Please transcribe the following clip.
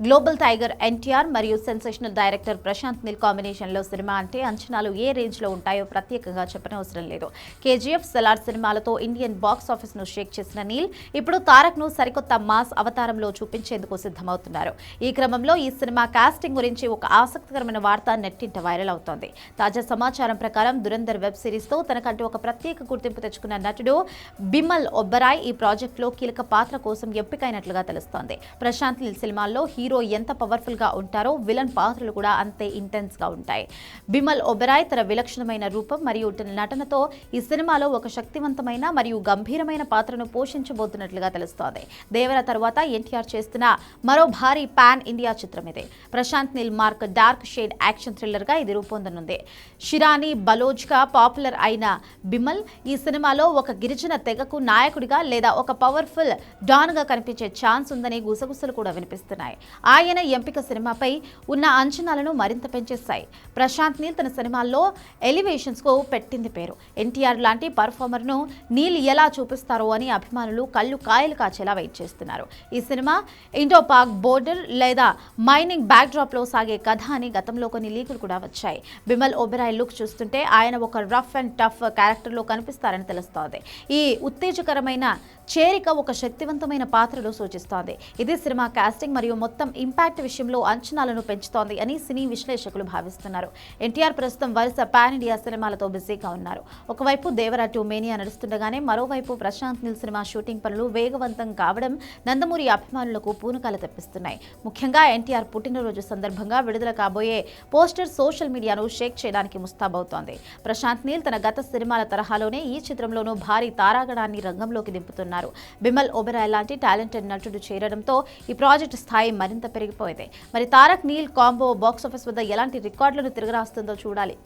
Global tiger NTR మరియు sensational director Prashanth Neel combination లో cinema అంటే అంచనాలు ఏ రేంజ్ లో ఉంటాయో ప్రత్యేకంగా చెప్పనవసరం లేదు. కేజీఎఫ్, సలార్ సినిమాలతో ఇండియన్ బాక్స్ ఆఫీస్ ను షేక్ చేసిన నీల్ ఇప్పుడు తారక్ ను సరికొత్త మాస్ అవతారంలో చూపించేందుకు సిద్ధమవుతున్నారు. ఈ క్రమంలో ఈ సినిమా కాస్టింగ్ గురించి ఒక ఆసక్తికరమైన వార్త నెట్టింట వైరల్ అవుతోంది. తాజా సమాచారం ప్రకారం దురంధర్ వెబ్ సిరీస్ తో తనకంటూ ఒక ప్రత్యేక గుర్తింపు తెచ్చుకున్న నటుడు బిమల్ ఒబెరాయ్ ఈ ప్రాజెక్ట్ లో కీలక పాత్ర కోసం ఎంపికైనట్లుగా తెలుస్తోంది. ప్రశాంత్ నీల్ సినిమాల్లో హీరో ఎంత పవర్ఫుల్ గా ఉంటారో విలన్ పాత్రలు కూడా అంతే ఇంటెన్స్ గా ఉంటాయి. బిమల్ ఒబెరాయ్ తన విలక్షణమైన రూపం మరియు నటనతో ఈ సినిమాలో ఒక శక్తివంతమైన మరియు గంభీరమైన పాత్రను పోషించబోతున్నట్లుగా తెలుస్తోంది. దేవర తర్వాత ఎన్టీఆర్ చేస్తున్న మరో భారీ పాన్ ఇండియా చిత్రం ఇది. Prashanth Neel mark dark shade action thriller గా ఇది రూపొందనుంది. షిరానీ బలోచ్ గా పాపులర్ అయిన బిమల్ ఈ సినిమాలో ఒక గిరిజన తెగకు నాయకుడిగా లేదా ఒక పవర్ఫుల్ డాన్ గా కనిపించే ఛాన్స్ ఉందని గుసగుసలు కూడా వినిపిస్తున్నాయి. ఆయన ఎంపిక సినిమాపై ఉన్న అంచనాలను మరింత పెంచేశాయి. ప్రశాంత్ నీల్ తన సినిమాల్లో ఎలివేషన్స్ కు పెట్టింది పేరు. ఎన్టీఆర్ లాంటి పర్ఫార్మర్ ను నీల్ ఎలా చూపిస్తారో అని అభిమానులు కళ్ళు కాయలు కాచేలా వెయిట్ చేస్తున్నారు. ఈ సినిమా ఇండో పాక్ బోర్డర్ లేదా మైనింగ్ బ్యాక్ డ్రాప్ లో సాగే కథ అని గతంలో కొన్ని లీకులు కూడా వచ్చాయి. బిమల్ ఒబెరాయ్ లుక్ చూస్తుంటే ఆయన ఒక రఫ్ అండ్ టఫ్ క్యారెక్టర్ లో కనిపిస్తారని తెలుస్తోంది. ఈ ఉత్తేజకరమైన చేరిక ఒక శక్తివంతమైన పాత్రలో సూచిస్తోంది. ఇది సినిమా కాస్టింగ్ మరియు మొత్తం ఇంపాక్ట్ విషయంలో అంచనాలను పెంచుతోంది అని సినీ విశ్లేషకులు భావిస్తున్నారు. ఎన్టీఆర్ ప్రస్తుతం వరుస పాన్ ఇండియా సినిమాలతో బిజీగా ఉన్నారు. ఒకవైపు దేవర 2 మేనియా నడుస్తుండగానే మరోవైపు ప్రశాంత్ నీల్ సినిమా షూటింగ్ పనులు వేగవంతం కావడం నందమూరి అభిమానులకు పూనకాలు తెప్పిస్తున్నాయి. ముఖ్యంగా ఎన్టీఆర్ పుట్టినరోజు సందర్భంగా విడుదల కాబోయే పోస్టర్ సోషల్ మీడియాను షేక్ చేయడానికి ముస్తాబవుతోంది. ప్రశాంత్ నీల్ తన గత సినిమాల తరహాలోనే ఈ చిత్రంలోనూ భారీ తారాగణాన్ని రంగంలోకి దింపుతున్నారు. బిమల్ ఒబెరాయ్ లాంటి టాలెంటెడ్ నటుడు చేరడంతో ఈ ప్రాజెక్ట్ స్థాయి మరింత పెరిగిపోయింది. మరి తారక్ నీల్ కాంబో బాక్సాఫీస్ వద్ద ఎలాంటి రికార్డులను తిరగరాస్తుందో చూడాలి.